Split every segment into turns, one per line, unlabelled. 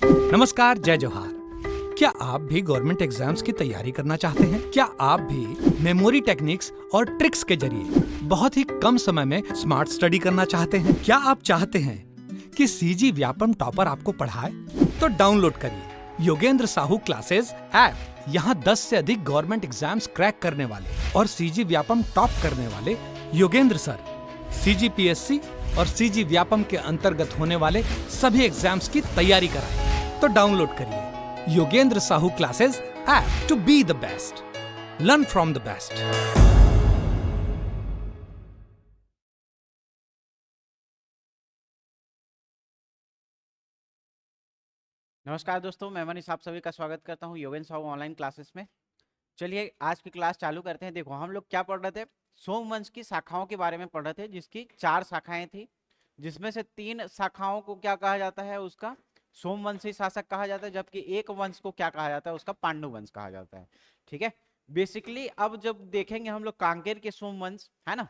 नमस्कार, जय जोहार। क्या आप भी गवर्नमेंट एग्जाम्स की तैयारी करना चाहते हैं? क्या आप भी मेमोरी टेक्निक्स और ट्रिक्स के जरिए बहुत ही कम समय में स्मार्ट स्टडी करना चाहते हैं? क्या आप चाहते हैं कि सीजी व्यापम टॉपर आपको पढ़ाए? तो डाउनलोड करिए योगेंद्र साहू क्लासेस ऐप। यहाँ 10 से अधिक गवर्नमेंट एग्जाम्स क्रैक करने वाले और सीजी व्यापम टॉप करने वाले योगेंद्र सर सीजीपीएससी और सीजी व्यापम के अंतर्गत होने वाले सभी एग्जाम्स की तैयारी कराएं। तो डाउनलोड करिए Yogendra Sahu classes app to be the best, learn from the best.
नमस्कार दोस्तों, मैं मनीष आप सभी का स्वागत करता हूं योगेंद्र साहू ऑनलाइन क्लासेस में। चलिए आज की क्लास चालू करते हैं। देखो, हम लोग क्या पढ़ रहे थे, सोमवंश की शाखाओं के बारे में पढ़ रहे थे, जिसकी 4 शाखाएं थी, जिसमें से 3 शाखाओं को क्या कहा जाता है, उसका सोमवंशी शासक कहा जाता है, जबकि एक वंश को क्या कहा जाता है, उसका पांडु वंश कहा जाता है। ठीक है, बेसिकली अब जब देखेंगे हम लोग कांकेर के सोमवंश, है ना।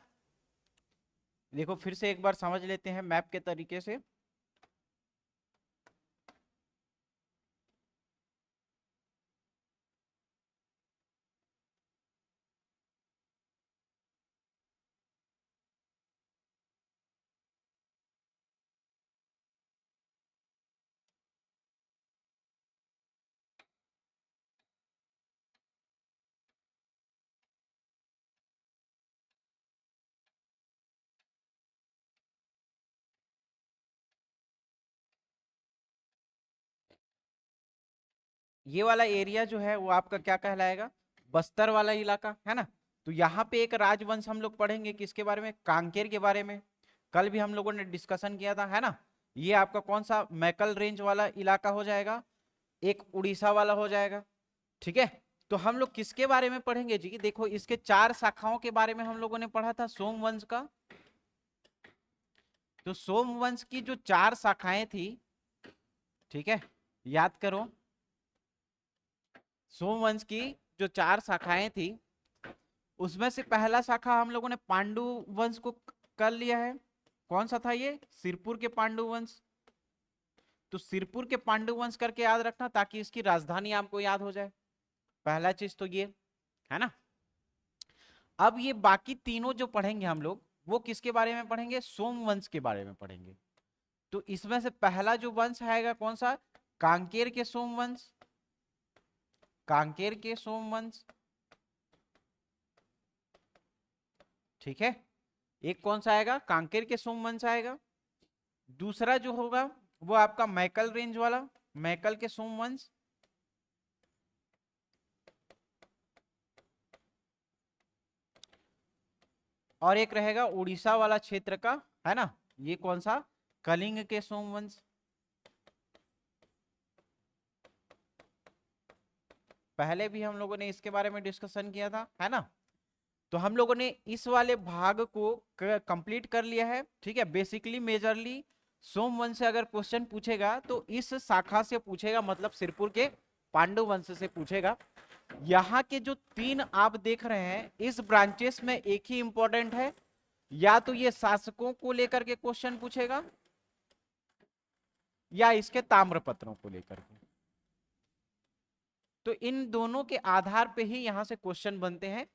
देखो फिर से एक बार समझ लेते हैं मैप के तरीके से। ये वाला एरिया जो है वो आपका क्या कहलाएगा, बस्तर वाला इलाका, है ना। तो यहाँ पे एक राजवंश हम लोग पढ़ेंगे, किसके बारे में, कांकेर के बारे में। कल भी हम लोगों ने डिस्कशन किया था, है ना। ये आपका कौन सा, मैकल रेंज वाला इलाका हो जाएगा, एक उड़ीसा वाला हो जाएगा। ठीक है, तो हम लोग किसके बारे में पढ़ेंगे जी, देखो इसके 4 शाखाओं के बारे में हम लोगों ने पढ़ा था सोमवंश का। तो सोमवंश की जो 4 शाखाएं थी, ठीक है, याद करो, सोमवंश की जो 4 शाखाएं थी, उसमें से पहला शाखा हम लोगों ने पांडु वंश को कर लिया है। कौन सा था ये, सिरपुर के पांडु वंश। तो सिरपुर के पांडु वंश करके याद रखना, ताकि इसकी राजधानी आपको याद हो जाए। पहला चीज तो ये है ना। अब ये बाकी तीनों जो पढ़ेंगे हम लोग, वो किसके बारे में पढ़ेंगे, सोमवंश के बारे में पढ़ेंगे। तो इसमें से पहला जो वंश आएगा कौन सा, कांकेर के सोमवंश, कांकेर के सोमवंश। ठीक है, एक कौन सा आएगा, कांकेर के सोमवंश आएगा। दूसरा जो होगा वो आपका मैकल रेंज वाला, मैकल के सोमवंश। और एक रहेगा उड़ीसा वाला क्षेत्र का, है ना, ये कौन सा, कलिंग के सोमवंश। पहले भी हम लोगों ने इसके बारे में डिस्कशन किया था, है ना। तो हम लोगों ने इस वाले भाग को कंप्लीट कर लिया है। ठीक है, बेसिकली मेजरली सोमवंश से अगर क्वेश्चन पूछेगा तो इस शाखा से पूछेगा, मतलब सिरपुर के पांडु वंश से पूछेगा। यहाँ के जो 3 आप देख रहे हैं, इस ब्रांचेस में एक ही इंपॉर्टेंट है, या तो ये शासकों को लेकर के क्वेश्चन पूछेगा, या इसके ताम्रपत्रों को लेकर के। तो इन दोनों के आधार पे ही यहां से क्वेश्चन बनते हैं।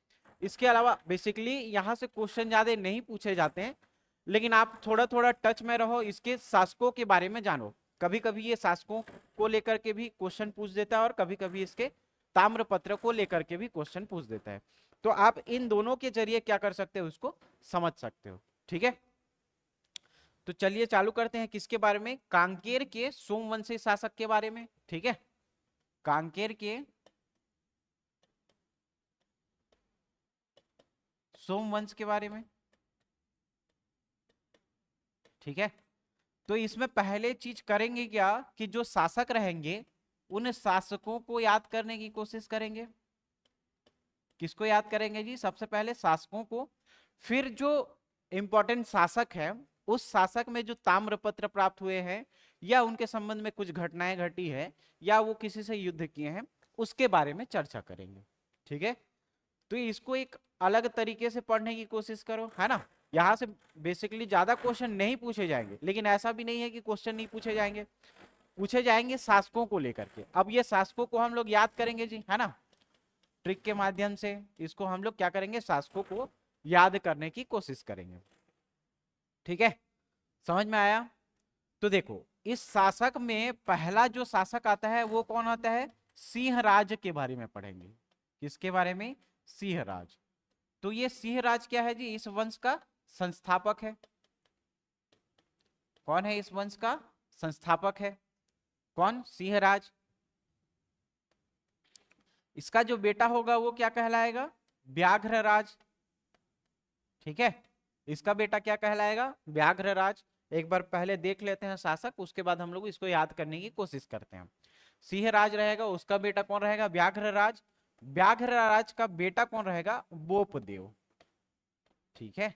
इसके अलावा बेसिकली यहां से क्वेश्चन ज्यादा नहीं पूछे जाते हैं, लेकिन आप थोड़ा थोड़ा टच में रहो, इसके शासकों के बारे में जानो। कभी कभी ये शासकों को लेकर के भी क्वेश्चन पूछ देता है, और कभी कभी इसके ताम्रपत्र को लेकर के भी क्वेश्चन पूछ देता है। तो आप इन दोनों के जरिए क्या कर सकते हो, उसको समझ सकते हो। ठीक है, तो चलिए चालू करते हैं, किसके बारे में, कांकेर के सोमवंशी शासक के बारे में। ठीक है, कांकेर के सोमवंश के बारे में। ठीक है, तो इसमें पहले चीज करेंगे क्या, कि जो शासक रहेंगे उन शासकों को याद करने की कोशिश करेंगे। किसको याद करेंगे जी, सबसे पहले शासकों को। फिर जो इंपॉर्टेंट शासक है, उस शासक में जो ताम्रपत्र प्राप्त हुए हैं, या उनके संबंध में कुछ घटनाएं घटी है, या वो किसी से युद्ध किए हैं, उसके बारे में चर्चा करेंगे। ठीक है, तो इसको एक अलग तरीके से पढ़ने की कोशिश करो, है ना। यहां से बेसिकली ज्यादा क्वेश्चन नहीं पूछे जाएंगे, लेकिन ऐसा भी नहीं है कि क्वेश्चन नहीं पूछे जाएंगे। पूछे जाएंगे शासकों को लेकर के। अब ये शासकों को हम लोग याद करेंगे जी, है ना, ट्रिक के माध्यम से इसको हम लोग क्या करेंगे, शासकों को याद करने की कोशिश करेंगे। ठीक है, समझ में आया? तो देखो इस शासक में पहला जो शासक आता है वो कौन आता है, सिंहराज के बारे में पढ़ेंगे। किसके बारे में, सिंहराज। तो ये सिंहराज क्या है जी, इस वंश का संस्थापक है। कौन है इस वंश का संस्थापक है, कौन, सिंहराज। इसका जो बेटा होगा वो क्या कहलाएगा, व्याघ्रराज। ठीक है, इसका बेटा क्या कहलाएगा, व्याघ्रराज। एक बार पहले देख लेते हैं शासक, उसके बाद हम लोग इसको याद करने की कोशिश करते हैं। सिंहराज रहेगा, उसका बेटा कौन रहेगा, व्याघ्रराज। व्याघ्रराज का बेटा कौन रहेगा, बोपदेव। ठीक है,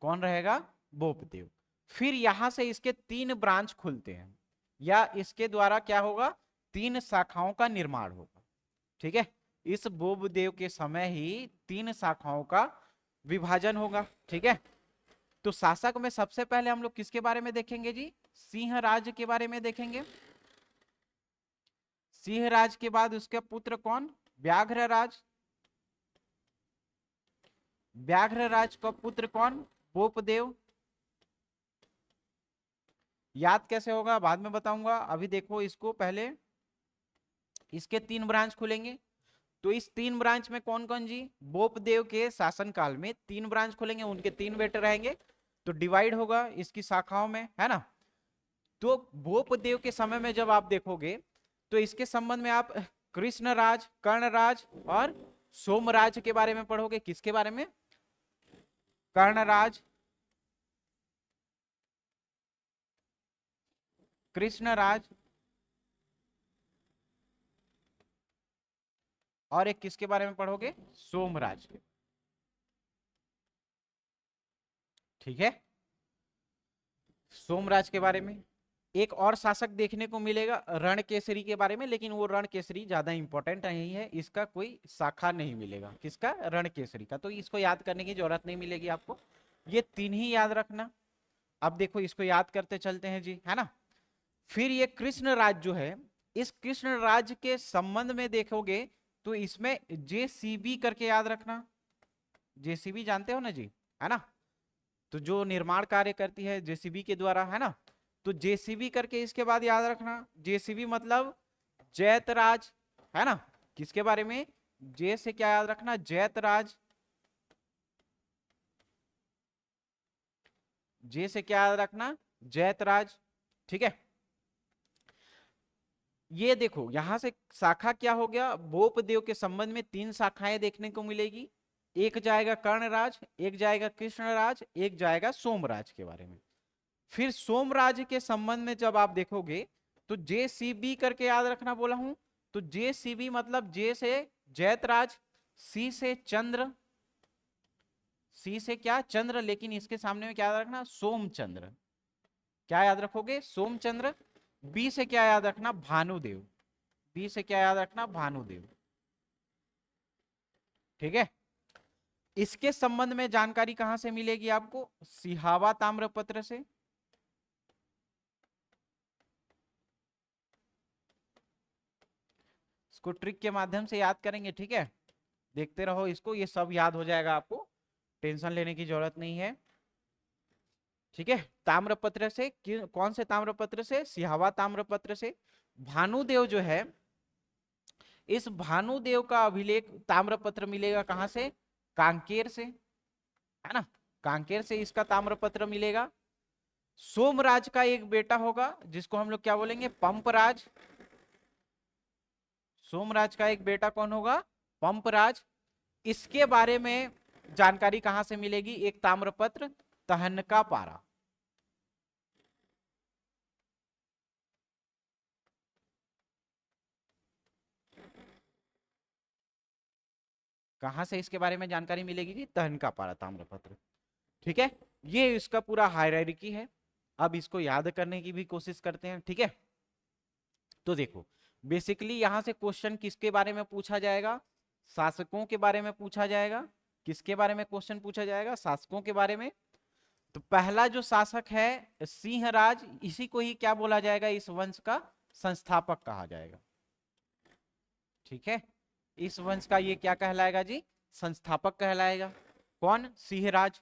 कौन रहेगा, बोपदेव। फिर यहां से इसके 3 ब्रांच खुलते हैं, या इसके द्वारा क्या होगा, 3 शाखाओं का निर्माण होगा। ठीक है, इस बोपदेव के समय ही 3 शाखाओं का विभाजन होगा। ठीक है, तो शासक में सबसे पहले हम लोग किसके बारे में देखेंगे जी, सिंहराज के बारे में देखेंगे। सिंहराज के बाद उसके पुत्र कौन, व्याघ्रराज। व्याघ्रराज का पुत्र कौन, बोपदेव। याद कैसे होगा बाद में बताऊंगा, अभी देखो इसको पहले, इसके 3 ब्रांच खुलेंगे। तो इस 3 ब्रांच में कौन कौन जी, बोपदेव के शासन काल में 3 ब्रांच खुलेंगे, उनके 3 बेटे रहेंगे, तो डिवाइड होगा इसकी शाखाओं में, है ना। तो बोपदेव के समय में जब आप देखोगे तो इसके संबंध में आप कृष्णराज, कर्णराज और सोमराज के बारे में पढ़ोगे। किसके बारे में, कर्णराज, कृष्णराज, और एक किसके बारे में पढ़ोगे, सोमराज के। ठीक है, सोमराज के बारे में। एक और शासक देखने को मिलेगा रणकेसरी के बारे में, लेकिन वो रणकेसरी ज्यादा इंपॉर्टेंट नहीं है, इसका कोई शाखा नहीं मिलेगा। किसका, रणकेसरी का, तो इसको याद करने की जरूरत नहीं मिलेगी आपको, ये 3 ही याद रखना। अब देखो इसको याद करते चलते हैं जी, है ना। फिर ये कृष्ण राज जो है, इस कृष्ण राज के संबंध में देखोगे तो इसमें जेसीबी करके याद रखना। जेसीबी जानते हो ना जी, है ना, तो जो निर्माण कार्य करती है जेसीबी के द्वारा, है ना, तो जेसीबी करके इसके बाद याद रखना। जेसीबी मतलब जैतराज, है ना। किसके बारे में, जे से क्या याद रखना, जैतराज। जे से क्या याद रखना, जैतराज। ठीक है, ये देखो यहां से शाखा क्या हो गया, बोपदेव के संबंध में 3 शाखाएं देखने को मिलेगी। एक जाएगा कर्णराज, एक जाएगा कृष्णराज, एक जाएगा सोमराज के बारे में। फिर सोमराज के संबंध में जब आप देखोगे तो जेसीबी करके याद रखना बोला हूं, तो जेसीबी मतलब जे से जैतराज, सी से चंद्र, सी से क्या, चंद्र, लेकिन इसके सामने में क्या याद रखना, सोमचंद्र। क्या याद रखोगे, सोमचंद्र। बी से क्या याद रखना, भानुदेव। बी से क्या याद रखना, भानुदेव। ठीक है, इसके संबंध में जानकारी कहां से मिलेगी आपको, सिहावा ताम्रपत्र से। इसको ट्रिक के माध्यम से याद करेंगे। ठीक है, देखते रहो इसको, ये सब याद हो जाएगा आपको, टेंशन लेने की जरूरत नहीं है। ठीक है, ताम्रपत्र से, कौन से ताम्रपत्र से, सिहावा ताम्रपत्र से। भानुदेव जो है, इस भानुदेव का अभिलेख ताम्रपत्र मिलेगा कहां से, कांकेर से, है ना, कांकेर से इसका ताम्रपत्र मिलेगा। सोमराज का एक बेटा होगा जिसको हम लोग क्या बोलेंगे, पंपराज। सोमराज का एक बेटा कौन होगा, पंपराज। इसके बारे में जानकारी कहां से मिलेगी, एक ताम्रपत्र तहनका पारा। कहां से इसके बारे में जानकारी मिलेगी जी, तहनका पारा ताम्रपत्र। ठीक है, ये इसका पूरा हायरार्की है। अब इसको याद करने की भी कोशिश करते हैं। ठीक है, तो देखो बेसिकली यहां से क्वेश्चन किसके बारे में पूछा जाएगा, शासकों के बारे में पूछा जाएगा। किसके बारे में क्वेश्चन पूछा जाएगा, शासकों के बारे में। तो पहला जो शासक है सिंहराज, इसी को ही क्या बोला जाएगा, इस वंश का संस्थापक कहा जाएगा। ठीक है, इस वंश का ये क्या कहलाएगा जी, संस्थापक कहलाएगा। कौन, सिंहराज।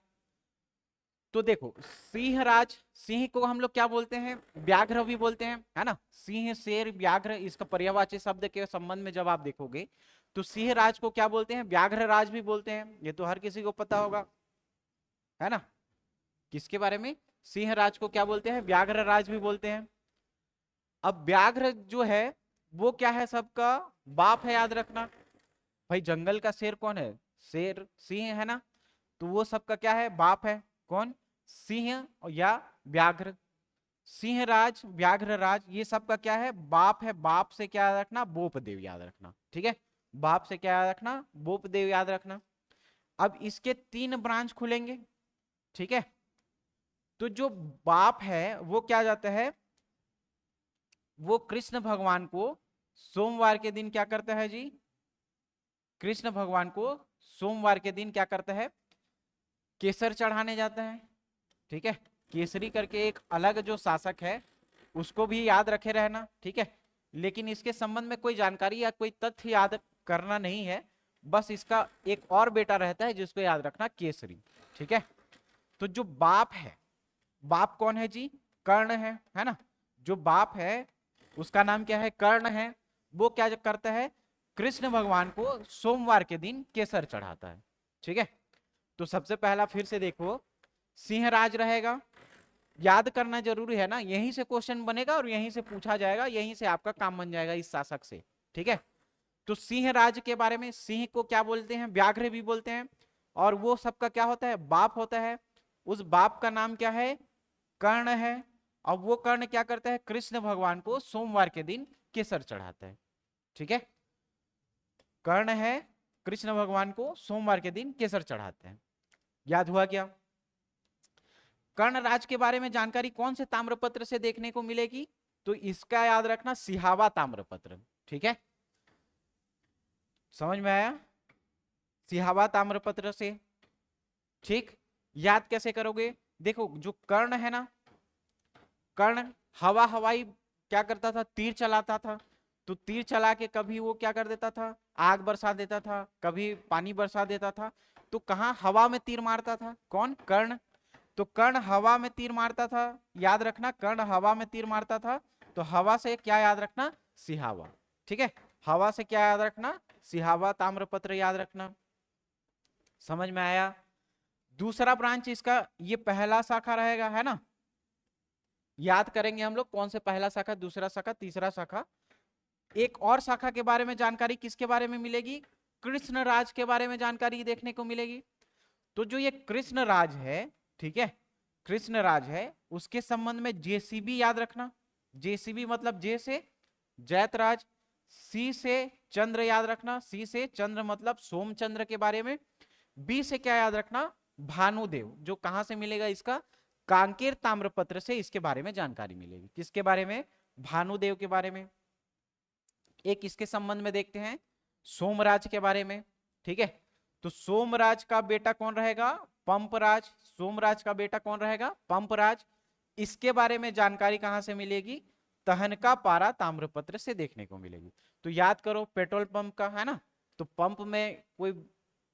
तो देखो सिंहराज, सिंह को हम लोग क्या बोलते हैं, व्याघ्र भी बोलते हैं, है ना। सिंह, शेर, व्याघ्र, इसका पर्यायवाची शब्द के संबंध में जब आप देखोगे तो सिंहराज को क्या बोलते हैं, व्याघ्र राज भी बोलते हैं। ये तो हर किसी को पता होगा, है ना। किसके बारे में, सिंहराज को क्या बोलते हैं, व्याघ्र राज भी बोलते हैं। अब व्याघ्र जो है वो क्या है, सबका बाप है, याद रखना। भाई जंगल का शेर कौन है, शेर, सिंह, है ना। तो वो सबका क्या है, बाप है। कौन, सिंह या व्याघ्र। सिंह राज, व्याघ्र राज, ये सबका क्या है, बाप है। बाप से क्या याद रखना, बोपदेव याद रखना। ठीक है, बाप से क्या याद रखना, बोपदेव याद रखना। अब इसके 3 ब्रांच खुलेंगे। ठीक है, तो जो बाप है वो क्या जाता है, वो कृष्ण भगवान को सोमवार के दिन क्या करता है जी, कृष्ण भगवान को सोमवार के दिन क्या करता है, केसर चढ़ाने जाता है। ठीक है, केसरी करके एक अलग जो शासक है उसको भी याद रखे रहना। ठीक है, लेकिन इसके संबंध में कोई जानकारी या कोई तथ्य याद करना नहीं है, बस इसका एक और बेटा रहता है जिसको याद रखना, केसरी। ठीक है, तो जो बाप है, बाप कौन है जी, कर्ण है ना। जो बाप है उसका नाम क्या है, कर्ण है। वो क्या करता है, कृष्ण भगवान को सोमवार के दिन केसर चढ़ाता है। ठीक है, तो सबसे पहला फिर से देखो, सिंहराज रहेगा, याद करना जरूरी है ना, यहीं से क्वेश्चन बनेगा और यहीं से पूछा जाएगा, यहीं से आपका काम बन जाएगा इस शासक से। ठीक है, तो सिंहराज के बारे में, सिंह को क्या बोलते हैं, व्याघ्र भी बोलते हैं, और वो सबका क्या होता है, बाप होता है। उस बाप का नाम क्या है, कर्ण है। अब वो कर्ण क्या करता है, कृष्ण भगवान को सोमवार के दिन केसर चढ़ाता है। ठीक है, कर्ण है, कृष्ण भगवान को सोमवार के दिन केसर चढ़ाते हैं। याद हुआ क्या। कर्ण राज के बारे में जानकारी कौन से ताम्रपत्र से देखने को मिलेगी, तो इसका याद रखना, सिहावा ताम्रपत्र। ठीक है, समझ में आया, सिहावा ताम्रपत्र से। ठीक, याद कैसे करोगे, देखो जो कर्ण है ना, कर्ण हवाई क्या करता था, तीर चलाता था। तो तीर चला के कभी वो क्या कर देता था, आग बरसा देता था, कभी पानी बरसा देता था। तो कहाँ, हवा में तीर मारता था, कौन, कर्ण। तो कर्ण हवा में तीर मारता था, याद रखना, कर्ण हवा में तीर मारता था। तो हवा से क्या याद रखना, सिहावा। ठीक है, हवा से क्या याद रखना, सिहावा ताम्रपत्र याद रखना। समझ में आया। दूसरा ब्रांच इसका, ये पहला शाखा रहेगा, है ना। याद करेंगे हम लोग कौन से, पहला शाखा, दूसरा शाखा, तीसरा शाखा। एक और शाखा के बारे में जानकारी किसके बारे में मिलेगी, कृष्ण राज के बारे में जानकारी देखने को मिलेगी। तो जो ये कृष्ण राज है, ठीक है, कृष्ण राज है, उसके संबंध में जेसीबी याद रखना। जेसीबी मतलब जे से जैतराज, सी से चंद्र याद रखना, सी से चंद्र मतलब सोमचंद्र के बारे में। बी से क्या याद रखना, भानुदेव, जो कहां से मिलेगा, इसका कांकेर ताम्रपत्र से इसके बारे में जानकारी मिलेगी। किसके बारे में, भानुदेव के बारे में। एक इसके संबंध में देखते हैं, सोमराज के बारे में। ठीक है, तो सोमराज का बेटा कौन रहेगा, पंपराज। सोमराज का बेटा कौन रहेगा, पंपराज। इसके बारे में जानकारी कहां से मिलेगी, तहनका पारा ताम्रपत्र से देखने को मिलेगी। तो याद करो, पेट्रोल पंप का, है ना, तो पंप में कोई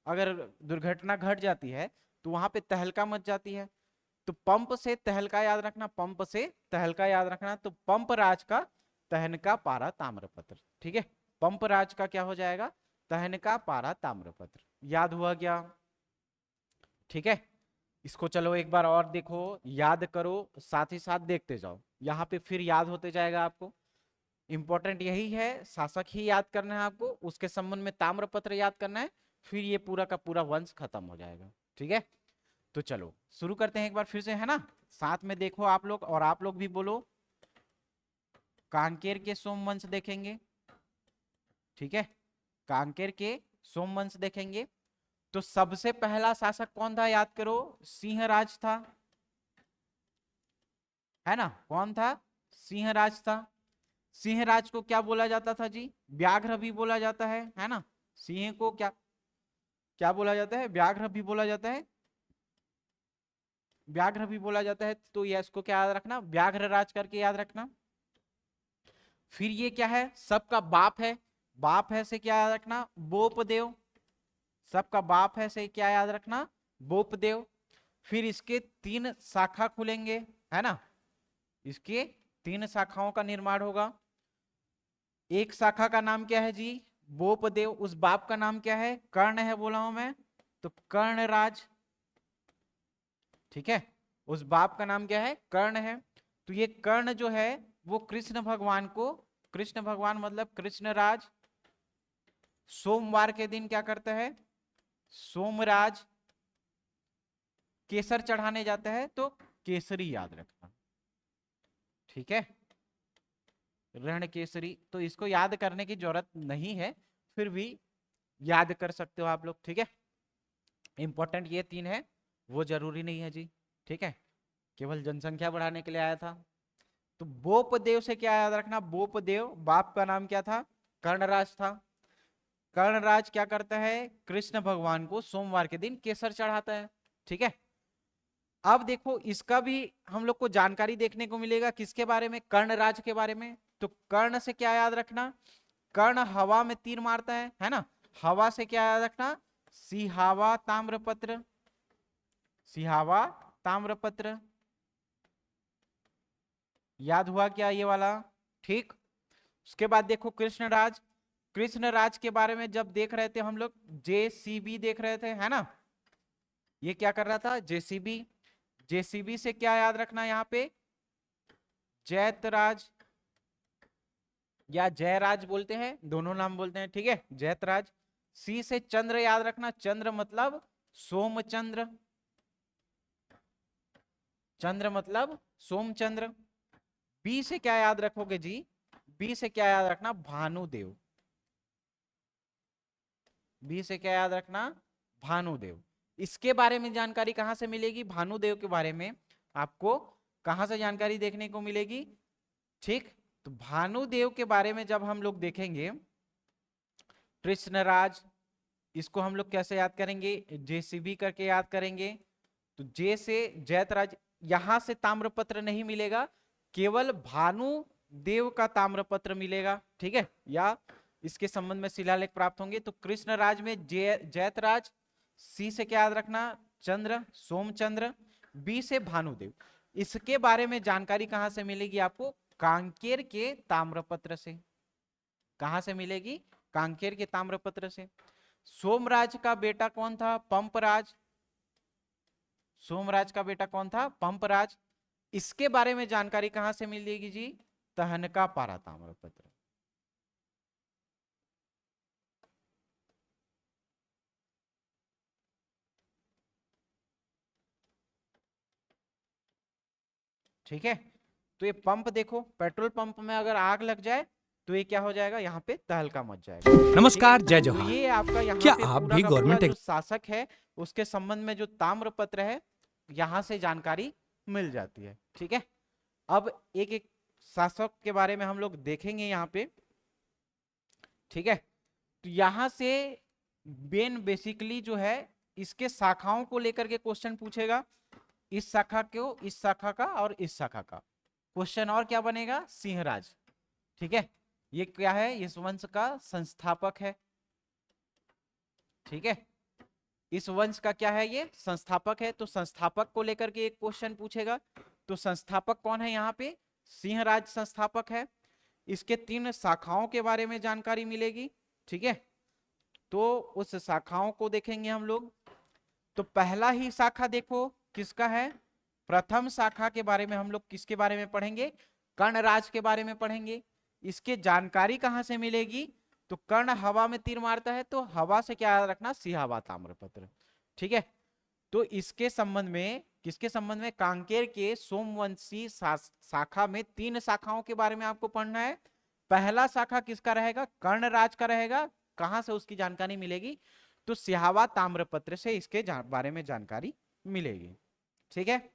अगर दुर्घटना घट जाती है तो वहां पे तहलका मच जाती है। तो पंप से तहलका याद रखना, पंप से तहलका याद रखना। तो पंप राज का तहनका पारा ताम्रपत्र। ठीक है, पंप राज का क्या हो जाएगा, तहनका पारा ताम्रपत्र। याद हुआ क्या। ठीक है, इसको चलो एक बार और देखो, याद करो, साथ ही साथ देखते जाओ, यहाँ पे फिर याद होते जाएगा आपको। इंपॉर्टेंट यही है, शासक ही याद करना है आपको, उसके संबंध में ताम्रपत्र याद करना है, फिर ये पूरा का पूरा वंश खत्म हो जाएगा। ठीक है, तो चलो शुरू करते हैं एक बार फिर से, है ना। साथ में देखो आप लोग, और आप लोग भी बोलो, कांकेर के सोमवंश देखेंगे। ठीक है, कांकेर के सोमवंश देखेंगे। तो सबसे पहला शासक कौन था, याद करो, सिंहराज था, है ना। कौन था, सिंहराज था। सिंहराज को क्या बोला जाता था जी, व्याघ्र भी बोला जाता है ना। सिंह को क्या क्या बोला जाता है, व्याघ्र भी बोला जाता है, व्याघ्र भी बोला जाता है। तो ये इसको क्या याद रखना, व्याघ्र राज करके याद रखना। फिर ये क्या है, सबका बाप है, बाप है से क्या याद रखना, बोपदेव, सबका बाप है से क्या याद रखना, बोपदेव। फिर इसके 3 शाखा खुलेंगे, है ना, इसके 3 शाखाओं का निर्माण होगा। एक शाखा का नाम क्या है जी, बोपदेव, उस बाप का नाम क्या है, कर्ण है बोला हूं मैं, तो कर्णराज, ठीक है, उस बाप का नाम क्या है, कर्ण है। तो ये कर्ण जो है वो कृष्ण भगवान को, कृष्ण भगवान मतलब कृष्णराज, सोमवार के दिन क्या करता है, सोमराज केसर चढ़ाने जाता है, तो केसरी याद रखना, ठीक है, रण केसरी। तो इसको याद करने की जरूरत नहीं है, फिर भी याद कर सकते हो आप लोग, ठीक है। इंपॉर्टेंट ये 3 है, वो जरूरी नहीं है जी, ठीक है, केवल जनसंख्या बढ़ाने के लिए आया था। तो बोपदेव से क्या याद रखना, बोपदेव बाप का नाम क्या था, कर्णराज था। कर्णराज क्या करता है, कृष्ण भगवान को सोमवार के दिन केसर चढ़ाता है, ठीक है। अब देखो इसका भी हम लोग को जानकारी देखने को मिलेगा, किसके बारे में, कर्णराज के बारे में। तो कर्ण से क्या याद रखना, कर्ण हवा में तीर मारता है ना, हवा से क्या याद रखना, सिहावा ताम्रपत्र, सिहावा ताम्रपत्र, याद हुआ क्या ये वाला, ठीक। उसके बाद देखो कृष्णराज, कृष्णराज के बारे में जब देख रहे थे हम लोग, जेसीबी देख रहे थे, है ना, ये क्या कर रहा था, जेसीबी, जेसीबी से क्या याद रखना यहाँ पे, जैतराज या जयराज बोलते हैं, दोनों नाम बोलते हैं, ठीक है, जैतराज। सी से चंद्र याद रखना, चंद्र मतलब सोमचंद्र, चंद्र मतलब सोमचंद्र। बी से क्या याद रखोगे जी, बी से क्या याद रखना, भानुदेव, बी से क्या याद रखना, भानुदेव। इसके बारे में जानकारी कहां से मिलेगी, भानुदेव के बारे में आपको कहां से जानकारी देखने को मिलेगी, ठीक। तो भानुदेव के बारे में जब हम लोग देखेंगे, कृष्णराज, इसको हम लोग कैसे याद करेंगे, जेसीबी करके याद करेंगे। तो जे से जैतराज, यहां से ताम्रपत्र नहीं मिलेगा, केवल भानु देव का ताम्रपत्र मिलेगा, ठीक है, या इसके संबंध में शिलालेख प्राप्त होंगे। तो कृष्णराज में जैतराज, सी से क्या याद रखना, चंद्र सोमचंद्र, बी से भानुदेव। इसके बारे में जानकारी कहां से मिलेगी आपको, कांकेर के ताम्रपत्र से, कहां से मिलेगी, कांकेर के ताम्रपत्र से। सोमराज का बेटा कौन था, पंपराज, सोमराज का बेटा कौन था, पंपराज। इसके बारे में जानकारी कहां से मिलेगी जी, तहनका पारा ताम्रपत्र, ठीक है। तो ये पंप देखो, पेट्रोल पंप में अगर आग लग जाए तो ये क्या हो जाएगा, यहाँ पे तहलका मच जाएगा, ठीक है।
नमस्कार, जय
तो
जोहार।
ये आपका यहाँ
क्या
पे
आप
पूरा
भी
का पूरा
गवर्नमेंट
जो शासक है उसके संबंध में जो ताम्रपत्र है, यहाँ से जानकारी मिल जाती है, ठीक है। अब एक एक शासक के बारे में हम लोग देखेंगे यहाँ पे, ठीक है। तो यहाँ से बेसिकली जो है इसके शाखाओं को लेकर के क्वेश्चन पूछेगा, इस शाखा को, इस शाखा का और इस शाखा का क्वेश्चन। और क्या बनेगा, सिंहराज, ठीक है, ये क्या है, इस वंश का संस्थापक है, ठीक है, इस वंश का क्या है, ये संस्थापक है। तो संस्थापक को लेकर के एक क्वेश्चन पूछेगा। तो संस्थापक कौन है, यहाँ पे सिंहराज संस्थापक है। इसके 3 शाखाओं के बारे में जानकारी मिलेगी, ठीक है। तो उस शाखाओं को देखेंगे हम लोग। तो पहला ही शाखा देखो किसका है, प्रथम शाखा के बारे में हम लोग किसके बारे में पढ़ेंगे, कर्णराज के बारे में पढ़ेंगे। इसके जानकारी कहां से मिलेगी, तो कर्ण हवा में तीर मारता है, तो हवा से क्या याद रखना, सिहावा ताम्रपत्र, ठीक है। तो इसके संबंध में, किसके संबंध में, कांकेर के सोमवंशी शाखा में 3 शाखाओं के बारे में आपको पढ़ना है। पहला शाखा किसका रहेगा, कर्णराज का रहेगा। कहां से उसकी जानकारी मिलेगी, तो सिहावा ताम्रपत्र से इसके बारे में जानकारी मिलेगी, ठीक है,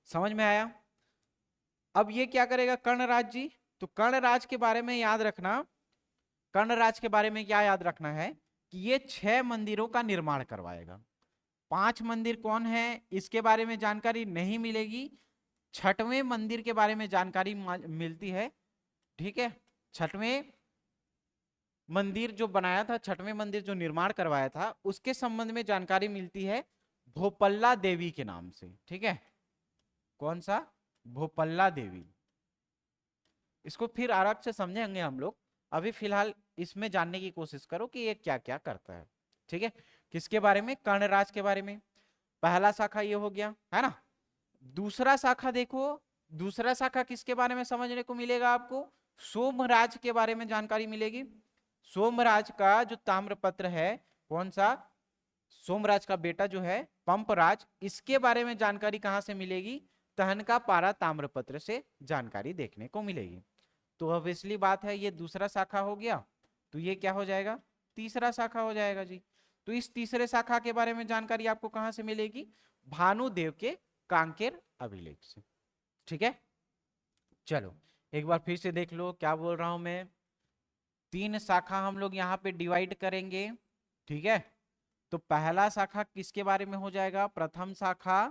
समझ में आया। अब ये क्या करेगा कर्णराज जी, तो कर्णराज के बारे में याद रखना, कर्णराज के बारे में क्या याद रखना है कि ये 6 मंदिरों का निर्माण करवाएगा। 5 मंदिर कौन है इसके बारे में जानकारी नहीं मिलेगी, 6वें मंदिर के बारे में जानकारी मिलती है। ठीक है, छठवें मंदिर जो बनाया था, छठवें मंदिर जो निर्माण करवाया था, उसके संबंध में जानकारी मिलती है भोपल्ला देवी के नाम से। ठीक है, कौन सा? भोपल्ला देवी। इसको फिर आराम से समझेंगे हम लोग, अभी फिलहाल इसमें जानने की कोशिश करो कि ये क्या क्या करता है। ठीक है, किसके बारे में? कर्णराज के बारे में। पहला शाखा ये हो गया, है ना। दूसरा शाखा देखो, दूसरा शाखा किसके बारे में समझने को मिलेगा आपको? सोमराज के बारे में जानकारी मिलेगी। सोमराज का जो ताम्रपत्र है, कौन सा? सोमराज का बेटा जो है पंपराज, इसके बारे में जानकारी कहां से मिलेगी? तहनका पारा ताम्रपत्र से जानकारी देखने को मिलेगी। तो ऑब्वियसली बात है, ये दूसरा शाखा हो गया, तो ये क्या हो जाएगा? तीसरा शाखा हो जाएगा जी। तो इस तीसरे शाखा के बारे में जानकारी आपको कहां से मिलेगी? भानुदेव के कांकेर अभिलेख से। ठीक है, चलो एक बार फिर से देख लो क्या बोल रहा हूं मैं। 3 शाखा हम लोग यहाँ पे डिवाइड करेंगे। ठीक है, तो पहला शाखा किसके बारे में हो जाएगा? प्रथम शाखा।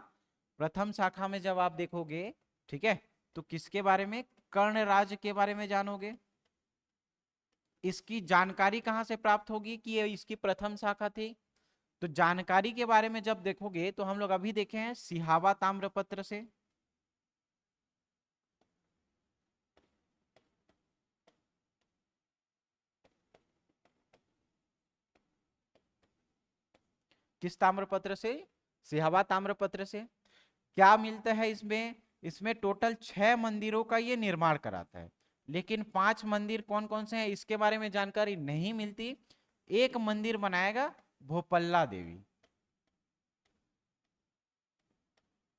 प्रथम शाखा में जब आप देखोगे, ठीक है, तो किसके बारे में? कर्णराज के बारे में जानोगे। इसकी जानकारी कहां से प्राप्त होगी कि ये इसकी प्रथम शाखा थी? तो जानकारी के बारे में जब देखोगे तो हम लोग अभी देखे हैं सिहावा ताम्रपत्र से। किस ताम्रपत्र से? सिहावा ताम्रपत्र से। क्या मिलता है इसमें? इसमें टोटल 6 मंदिरों का ये निर्माण कराता है, लेकिन 5 मंदिर कौन कौन से हैं इसके बारे में जानकारी नहीं मिलती। एक मंदिर बनाएगा भोपल्ला देवी,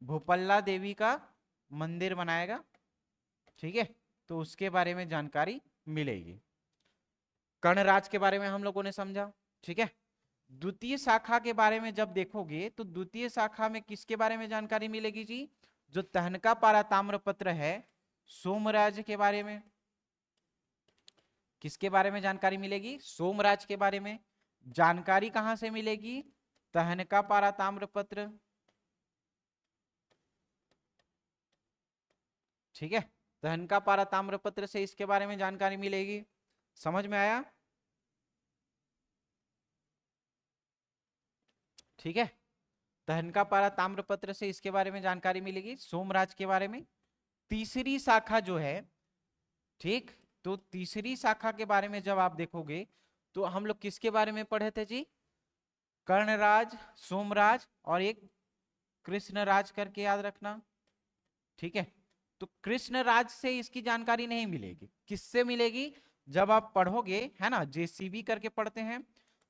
भोपल्ला देवी का मंदिर बनाएगा। ठीक है, तो उसके बारे में जानकारी मिलेगी। कर्णराज के बारे में हम लोगों ने समझा। ठीक है, द्वितीय शाखा के बारे में जब देखोगे तो द्वितीय शाखा में किसके बारे में जानकारी मिलेगी जी? जो तहनका पारा ताम्रपत्र है, सोमराज के बारे में। किसके बारे में जानकारी मिलेगी? सोमराज के बारे में। जानकारी कहां से मिलेगी? तहनका पारा ताम्रपत्र। ठीक है, तहनका पारा ताम्रपत्र से इसके बारे में जानकारी मिलेगी। समझ में आया? ठीक है, तहनका पारा ताम्रपत्र से इसके बारे में जानकारी मिलेगी, सोमराज के बारे में। तीसरी शाखा जो है, ठीक, तो तीसरी शाखा के बारे में जब आप देखोगे तो हम लोग किसके बारे में पढ़े थे जी? कर्णराज, सोमराज और एक कृष्णराज करके याद रखना। ठीक है, तो कृष्णराज से इसकी जानकारी नहीं मिलेगी। किससे मिलेगी? जब आप पढ़ोगे, है ना, जेसीबी करके पढ़ते हैं,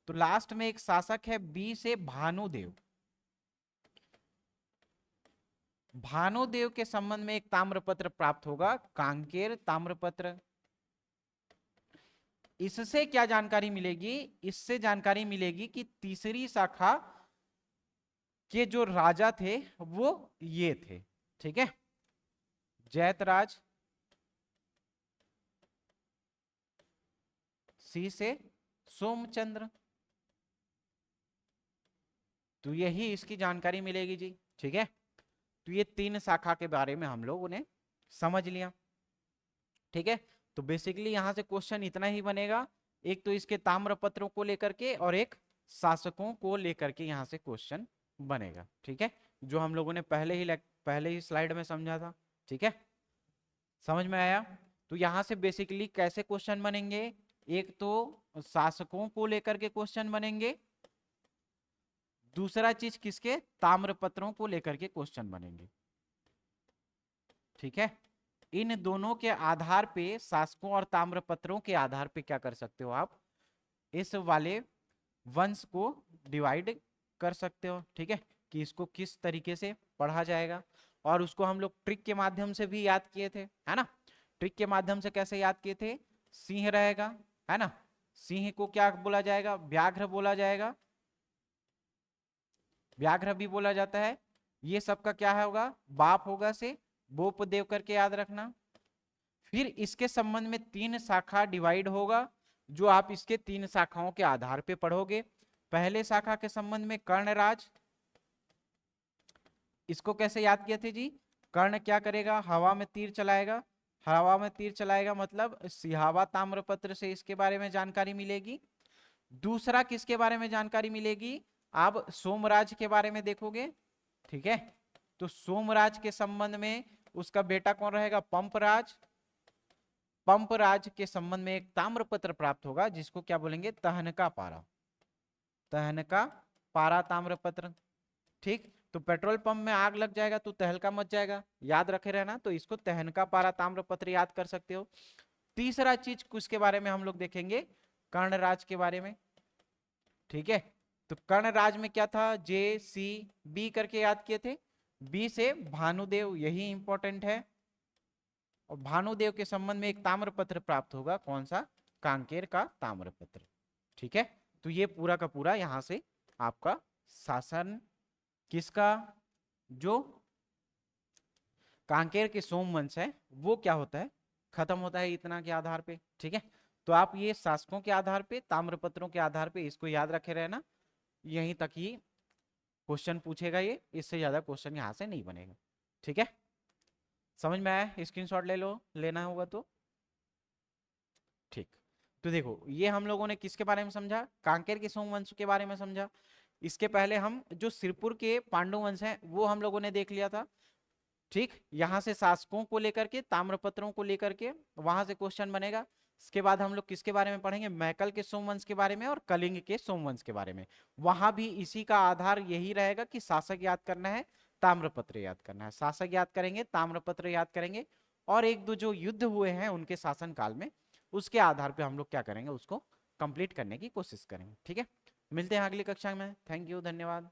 तो लास्ट में एक शासक है बी से भानुदेव। भानुदेव के संबंध में एक ताम्रपत्र प्राप्त होगा, कांकेर ताम्रपत्र। इससे क्या जानकारी मिलेगी? इससे जानकारी मिलेगी कि तीसरी शाखा के जो राजा थे वो ये थे। ठीक है, जैतराज, सी से सोमचंद्र। तो यही इसकी जानकारी मिलेगी जी। ठीक है, तो ये 3 शाखा के बारे में हम लोगों ने समझ लिया। ठीक है, तो बेसिकली यहां से क्वेश्चन इतना ही बनेगा, एक तो इसके ताम्रपत्रों को लेकर के और एक शासकों को लेकर के यहां से क्वेश्चन बनेगा। ठीक है, जो हम लोगों ने पहले ही स्लाइड में समझा था। ठीक है, समझ में आया? तो यहां से बेसिकली कैसे क्वेश्चन बनेंगे? एक तो शासकों को लेकर के क्वेश्चन बनेंगे, दूसरा चीज किसके? ताम्रपत्रों को लेकर के क्वेश्चन बनेंगे। ठीक है, इन दोनों के आधार पे, शासकों और ताम्रपत्रों के आधार पे क्या कर सकते हो आप? इस वाले वंश को डिवाइड कर सकते हो। ठीक है, कि इसको किस तरीके से पढ़ा जाएगा, और उसको हम लोग ट्रिक के माध्यम से भी याद किए थे, है ना। ट्रिक के माध्यम से कैसे याद किए थे? सिंह रहेगा, है ना, सिंह को क्या बोला जाएगा? व्याघ्र बोला जाएगा, व्याघ्र भी बोला जाता है। ये सबका क्या होगा? बाप होगा से बोप देव करके याद रखना। फिर इसके संबंध में 3 शाखा डिवाइड होगा, जो आप इसके 3 शाखाओं के आधार पे पढ़ोगे। पहले शाखा के संबंध में कर्णराज, इसको कैसे याद किए थे जी? कर्ण क्या करेगा? हवा में तीर चलाएगा, हवा में तीर चलाएगा मतलब सिहावा ताम्रपत्र से इसके बारे में जानकारी मिलेगी। दूसरा किसके बारे में जानकारी मिलेगी, आप सोमराज के बारे में देखोगे, ठीक है। तो सोमराज के संबंध में उसका बेटा कौन रहेगा, पंपराज। पंपराज के संबंध में एक ताम्रपत्र प्राप्त होगा जिसको क्या बोलेंगे, तहनका पारा। तहनका पारा ताम्रपत्र, ठीक। तो पेट्रोल पंप में आग लग जाएगा तो तहलका मच जाएगा, याद रखे रहना। तो इसको तहनका पारा ताम्रपत्र याद कर सकते हो। तीसरा चीज किसके बारे में हम लोग देखेंगे, कर्णराज के बारे में, ठीक है। तो कर्णराज में क्या था, जे सी बी करके याद किए थे। बी से भानुदेव, यही इंपॉर्टेंट है। और भानुदेव के संबंध में एक ताम्रपत्र प्राप्त होगा, कौन सा, कांकेर का ताम्रपत्र, ठीक है। तो ये पूरा का पूरा यहां से आपका शासन किसका, जो कांकेर के सोमवंश है वो क्या होता है, खत्म होता है इतना के आधार पे, ठीक है। तो आप ये शासकों के आधार पे, ताम्रपत्रों के आधार पे इसको याद रखे रहना। यहीं तक ही क्वेश्चन पूछेगा ये, इससे ज्यादा क्वेश्चन यहां से नहीं बनेगा, ठीक है। समझ में आया, स्क्रीनशॉट ले लो, लेना होगा तो, ठीक। तो देखो ये हम लोगों ने किसके बारे में समझा, कांकेर के सोमवंश के बारे में समझा। इसके पहले हम जो सिरपुर के पांडु वंश हैं वो हम लोगों ने देख लिया था, ठीक। यहां से शासकों को लेकर के, ताम्रपत्रों को लेकर के वहां से क्वेश्चन बनेगा। इसके बाद हम लोग किसके बारे में पढ़ेंगे, मैकल के सोमवंश के बारे में और कलिंग के सोमवंश के बारे में। वहां भी इसी का आधार यही रहेगा कि शासक याद करना है, ताम्रपत्र याद करना है। शासक याद करेंगे, ताम्रपत्र याद करेंगे, और एक दो जो युद्ध हुए हैं उनके शासन काल में, उसके आधार पर हम लोग क्या करेंगे, उसको कंप्लीट करने की कोशिश करेंगे, ठीक है। मिलते हैं अगली कक्षा में, थैंक यू, धन्यवाद।